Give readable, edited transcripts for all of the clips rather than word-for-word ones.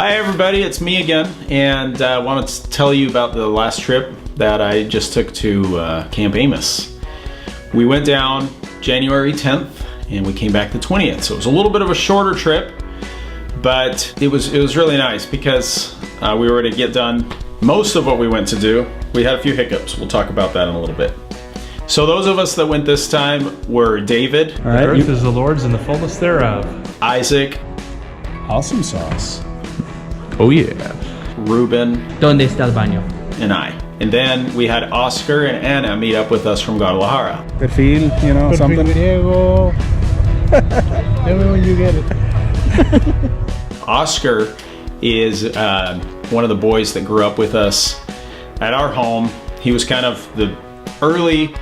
Hi everybody, it's me again, and I wanted to tell you about the last trip that I just took to Camp Amos. We went down January 10th and we came back the 20th, so it was a little bit of a shorter trip, but it was really nice because we were to get done most of what we went to do. We had a few hiccups, we'll talk about that in a little bit. So those of us that went this time were David. All right, the earth is the Lord's and the fullness thereof. Isaac. Awesome sauce. Oh yeah. Ruben. ¿Dónde está el baño? And I. And then we had Oscar and Anna meet up with us from Guadalajara. Perfil, you know, something. Diego. Tell me when you get it. Oscar is one of the boys that grew up with us at our home. He was kind of the early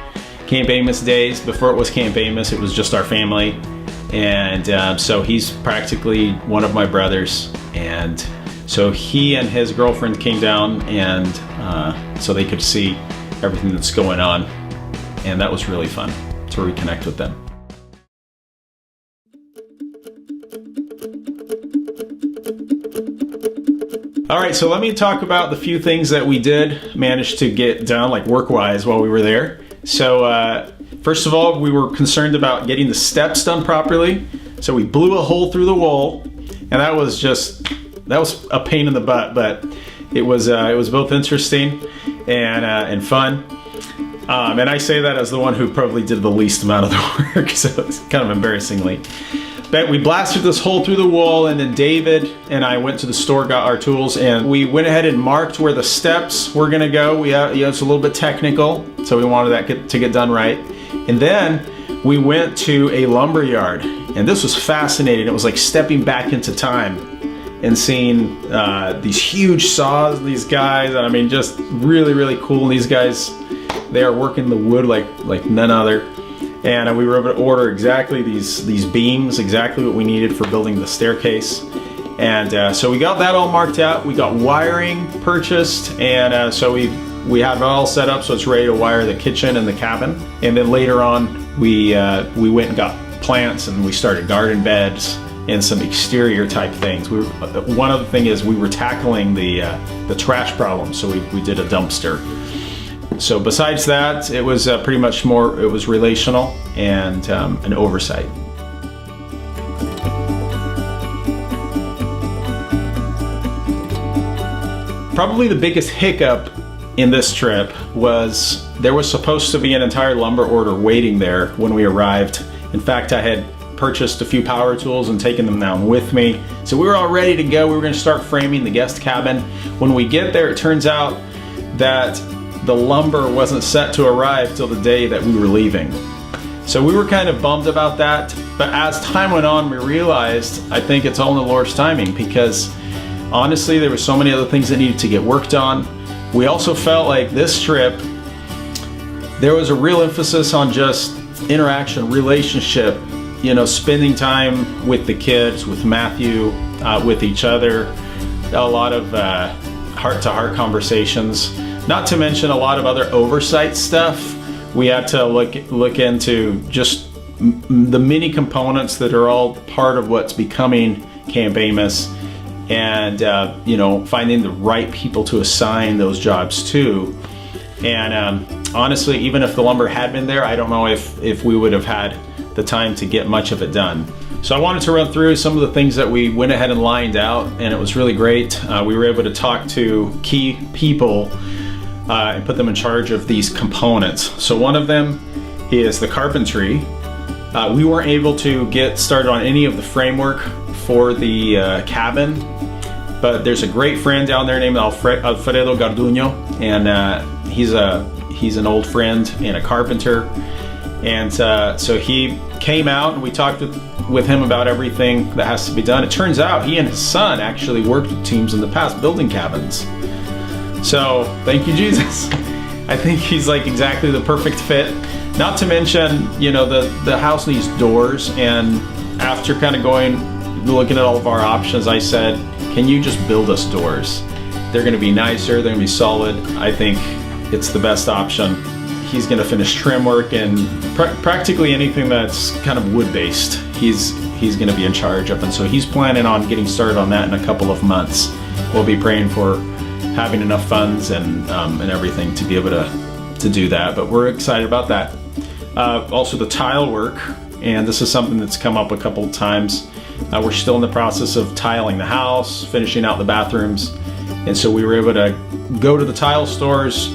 Camp Amos days. Before it was Camp Amos, it was just our family. And so he's practically one of my brothers. And so he and his girlfriend came down and so they could see everything that's going on. And that was really fun to reconnect with them. All right, so let me talk about the few things that we did manage to get done, like work-wise, while we were there. So first of all, we were concerned about getting the steps done properly. So we blew a hole through the wall, and that was a pain in the butt, but it was both interesting and fun. And I say that as the one who probably did the least amount of the work, so it's kind of embarrassingly. But we blasted this hole through the wall, and then David and I went to the store, got our tools, and we went ahead and marked where the steps were gonna go. It's a little bit technical, so we wanted that to get done right. And then we went to a lumber yard, and this was fascinating. It was like stepping back into time and seeing these huge saws, these guys, I mean, just really, really cool. And these guys, they are working the wood like none other. And we were able to order exactly these beams, exactly what we needed for building the staircase. And so we got that all marked out. We got wiring purchased, and so we have it all set up so it's ready to wire the kitchen and the cabin. And then later on, we went and got plants, and we started garden beds and some exterior type things. One other thing is we were tackling the trash problem, so we did a dumpster. So besides that, it was pretty much more, it was relational and an oversight. Probably the biggest hiccup in this trip was there was supposed to be an entire lumber order waiting there when we arrived. In fact, I had purchased a few power tools and taken them down with me. So we were all ready to go. We were going to start framing the guest cabin. When we get there, it turns out that the lumber wasn't set to arrive till the day that we were leaving. So we were kind of bummed about that, but as time went on, we realized, I think it's all in the Lord's timing, because honestly, there were so many other things that needed to get worked on. We also felt like this trip, there was a real emphasis on just interaction, relationship, you know, spending time with the kids, with Matthew, with each other, a lot of heart-to-heart conversations. Not to mention a lot of other oversight stuff. We had to look into just the many components that are all part of what's becoming Camp Amos, and you know, finding the right people to assign those jobs to. And honestly, even if the lumber had been there, I don't know if we would have had the time to get much of it done. So I wanted to run through some of the things that we went ahead and lined out, and it was really great. We were able to talk to key people and put them in charge of these components. So one of them is the carpentry. We weren't able to get started on any of the framework for the cabin, but there's a great friend down there named Alfredo Garduño, and he's an old friend and a carpenter. And so he came out and we talked with him about everything that has to be done. It turns out he and his son actually worked with teams in the past building cabins. So thank you, Jesus. I think he's like exactly the perfect fit. Not to mention, you know, the house needs doors, and after kind of looking at all of our options, I said, can you just build us doors? They're going to be nicer, they're going to be solid. I think it's the best option. he's going to finish trim work and practically anything that's kind of wood-based. He's going to be in charge of, and so he's planning on getting started on that in a couple of months. We'll be praying for having enough funds and everything to be able to do that, but we're excited about that. Also the tile work, and this is something that's come up a couple of times. We're still in the process of tiling the house, finishing out the bathrooms, and so we were able to go to the tile stores,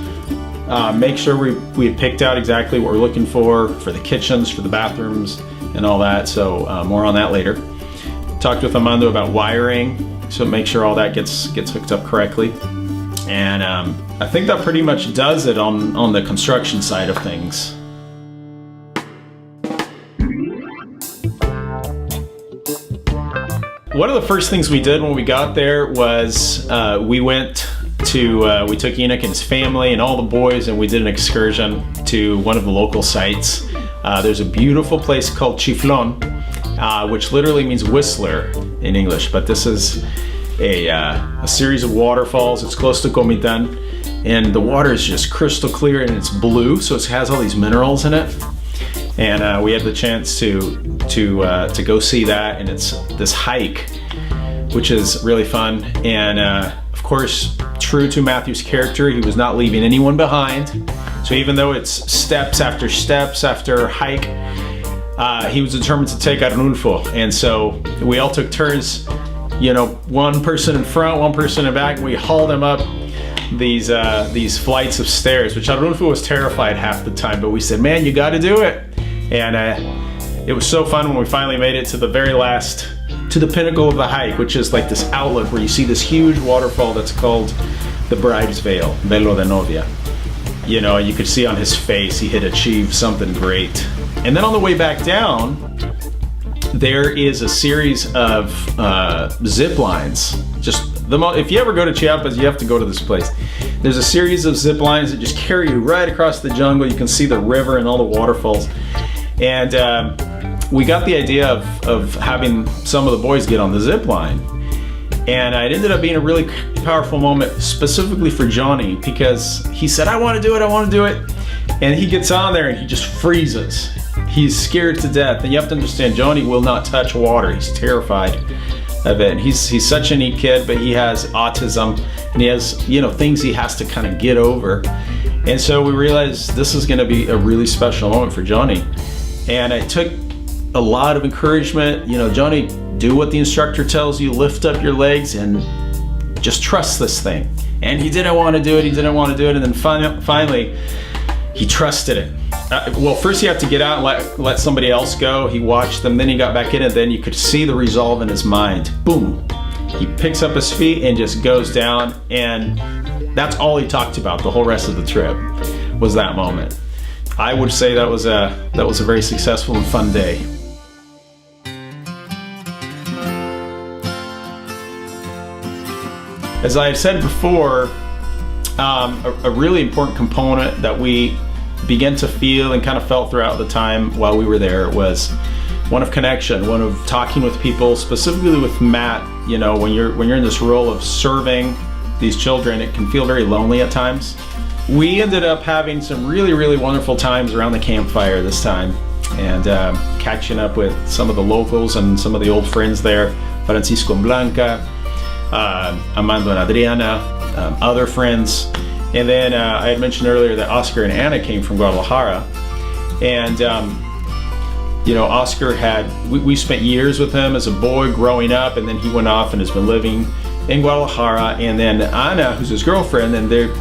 make sure we had picked out exactly what we're looking for the kitchens, for the bathrooms, and all that. So more on that later. Talked with Armando about wiring, so make sure all that gets hooked up correctly. And I think that pretty much does it on the construction side of things. One of the first things we did when we got there was we took Enoch and his family and all the boys, and we did an excursion to one of the local sites. There's a beautiful place called Chiflón, which literally means whistler in English, but this is a series of waterfalls. It's close to Comitán, and the water is just crystal clear and it's blue, so it has all these minerals in it. And we had the chance to go see that, and it's this hike, which is really fun. And of course, true to Matthew's character, he was not leaving anyone behind. So even though it's steps after hike, he was determined to take Arnulfo. And so we all took turns, one person in front, one person in back, and we hauled him up these flights of stairs, which Arnulfo was terrified half the time, but we said, man, you got to do it. And it was so fun when we finally made it to the very last, to the pinnacle of the hike, which is like this outlook where you see this huge waterfall that's called the Bride's Veil, Velo de Novia. You could see on his face he had achieved something great. And then on the way back down, there is a series of zip lines. If you ever go to Chiapas, you have to go to this place. There's a series of zip lines that just carry you right across the jungle. You can see the river and all the waterfalls. And we got the idea of having some of the boys get on the zip line. And it ended up being a really powerful moment, specifically for Johnny, because he said, I want to do it. And he gets on there and he just freezes. He's scared to death. And you have to understand, Johnny will not touch water. He's terrified of it. He's such a neat kid, but he has autism, and he has, things he has to kind of get over. And so we realized this is going to be a really special moment for Johnny. And it took a lot of encouragement. Johnny, do what the instructor tells you, lift up your legs and just trust this thing. And he didn't want to do it. And then finally, he trusted it. Well, first he had to get out and let somebody else go. He watched them, then he got back in, and then you could see the resolve in his mind. Boom. He picks up his feet and just goes down, and that's all he talked about the whole rest of the trip, was that moment. I would say that was a very successful and fun day. As I have said before, a really important component that we began to feel and kind of felt throughout the time while we were there was one of connection, one of talking with people, specifically with Matt. When you're in this role of serving these children, it can feel very lonely at times. We ended up having some really, really wonderful times around the campfire this time, and catching up with some of the locals and some of the old friends there, Francisco and Blanca, Armando and Adriana, other friends. And then I had mentioned earlier that Oscar and Anna came from Guadalajara. And, Oscar we spent years with him as a boy growing up, and then he went off and has been living in Guadalajara. And then Anna, who's his girlfriend, and they're,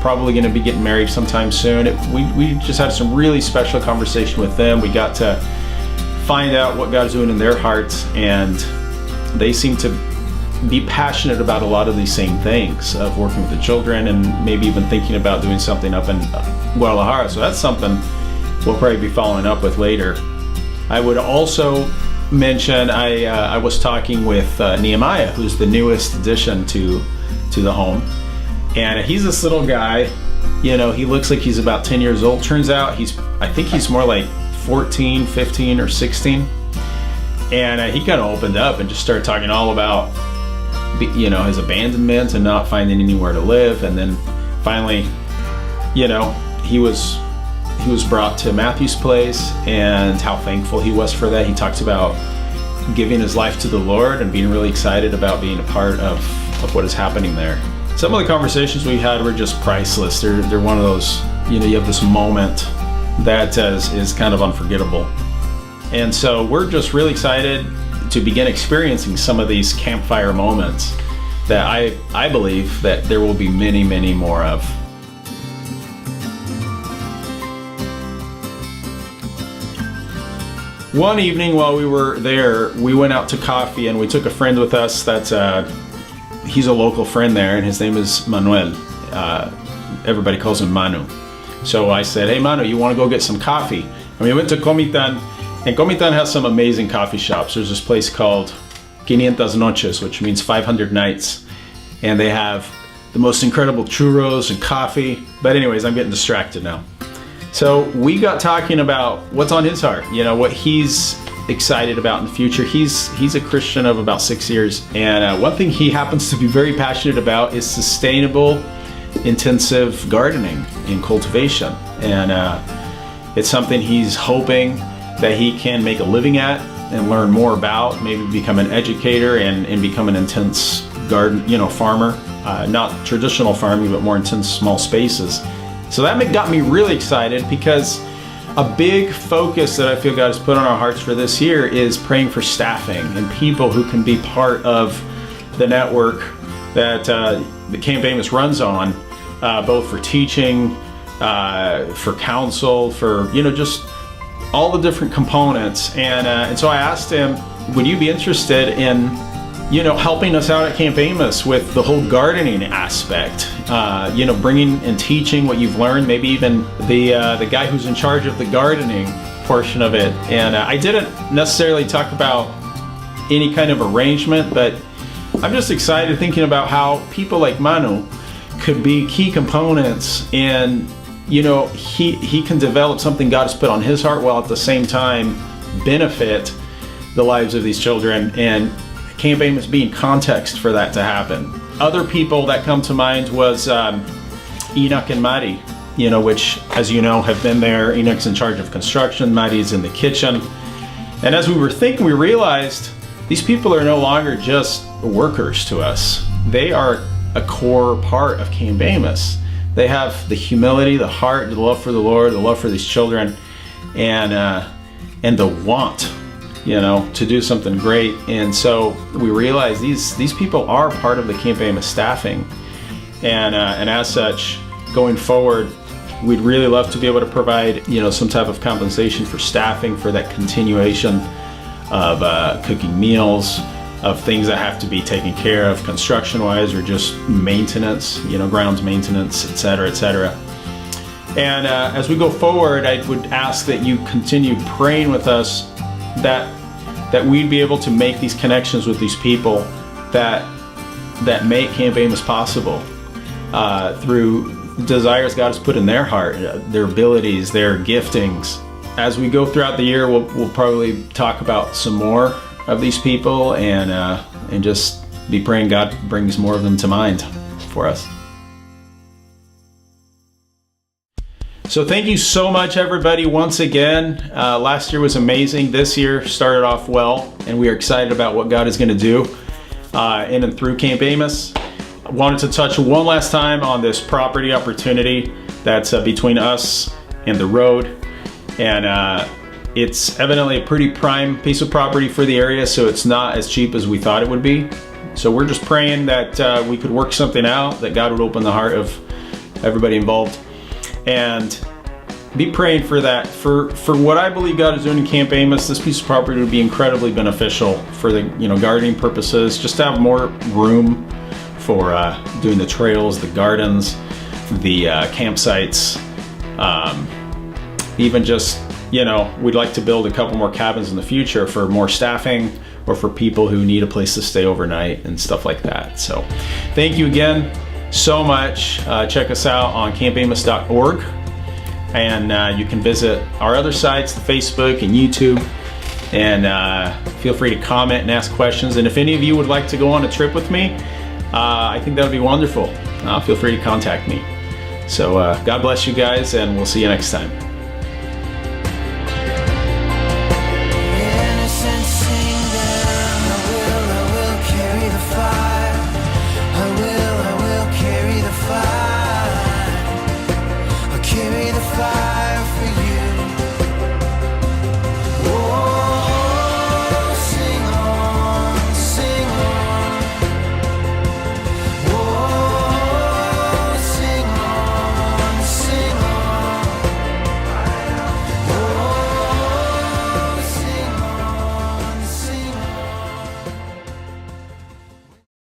probably going to be getting married sometime soon. We just had some really special conversation with them. We got to find out what God's doing in their hearts, and they seem to be passionate about a lot of these same things of working with the children, and maybe even thinking about doing something up in Guadalajara. So that's something we'll probably be following up with later. I would also mention I was talking with Nehemiah, who's the newest addition to the home, and he's this little guy. He looks like he's about 10 years old. Turns out I think he's more like 14, 15, or 16. And he kind of opened up and just started talking all about his abandonment and not finding anywhere to live. And then finally you know, he was brought to Matthew's place and how thankful he was for that. He talks about giving his life to the Lord and being really excited about being a part of what is happening there. Some of the conversations we had were just priceless. They're one of those, you know, you have this moment that is kind of unforgettable. And so we're just really excited to begin experiencing some of these campfire moments that I believe that there will be many, many more of. One evening while we were there, we went out to coffee and we took a friend with us that's he's a local friend there, and his name is Manuel. Everybody calls him Manu. So I said, hey Manu, you want to go get some coffee? And we went to Comitan, and Comitan has some amazing coffee shops. There's this place called 500 Noches, which means 500 nights. And they have the most incredible churros and coffee. But anyways, I'm getting distracted now. So we got talking about what's on his heart, you know, what he's excited about in the future. He's a Christian of about 6 years. And one thing he happens to be very passionate about is sustainable, intensive gardening and cultivation. And it's something he's hoping that he can make a living at and learn more about, maybe become an educator and become an intense garden, you know, farmer. Not traditional farming, but more intense small spaces. So that got me really excited, because a big focus that I feel God has put on our hearts for this year is praying for staffing and people who can be part of the network that the Camp Amos runs on, both for teaching, for counsel, for, you know, just all the different components. And so I asked him, would you be interested in, you know, helping us out at Camp Amos with the whole gardening aspect, you know, bringing and teaching what you've learned, maybe even the guy who's in charge of the gardening portion of it. And I didn't necessarily talk about any kind of arrangement, but I'm just excited thinking about how people like Manu could be key components, and, you know, he can develop something God has put on his heart while at the same time benefit the lives of these children, and Camp Amos being context for that to happen. Other people that come to mind was Enoch and Mari, you know, which, as you know, have been there. Enoch's in charge of construction, Mari's in the kitchen. And as we were thinking, we realized these people are no longer just workers to us. They are a core part of Camp Amos. They have the humility, the heart, the love for the Lord, the love for these children, and the want, you know, to do something great. And so we realize these people are part of the Camp Amos staffing, and as such, going forward, we'd really love to be able to provide, you know, some type of compensation for staffing for that continuation of cooking meals, of things that have to be taken care of construction-wise, or just maintenance, you know, grounds maintenance, etc., etc. And as we go forward, I would ask that you continue praying with us that we'd be able to make these connections with these people that make Camp Amos possible through desires God has put in their heart, their abilities, their giftings. As we go throughout the year, we'll probably talk about some more of these people, and just be praying God brings more of them to mind for us. So thank you so much, everybody, once again. Last year was amazing. This year started off well, and we are excited about what God is going to do in and through Camp Amos. I wanted to touch one last time on this property opportunity that's between us and the road. And it's evidently a pretty prime piece of property for the area, so it's not as cheap as we thought it would be. So we're just praying that we could work something out, that God would open the heart of everybody involved. And be praying for that. For what I believe God is doing in Camp Amos, this piece of property would be incredibly beneficial for the, you know, gardening purposes, just to have more room for doing the trails, the gardens, the campsites, even just, you know, we'd like to build a couple more cabins in the future for more staffing, or for people who need a place to stay overnight and stuff like that. So thank you again so much. Check us out on campamos.org, and you can visit our other sites, the Facebook and YouTube, and feel free to comment and ask questions. And if any of you would like to go on a trip with me, I think that would be wonderful. Feel free to contact me. So God bless you guys, and we'll see you next time.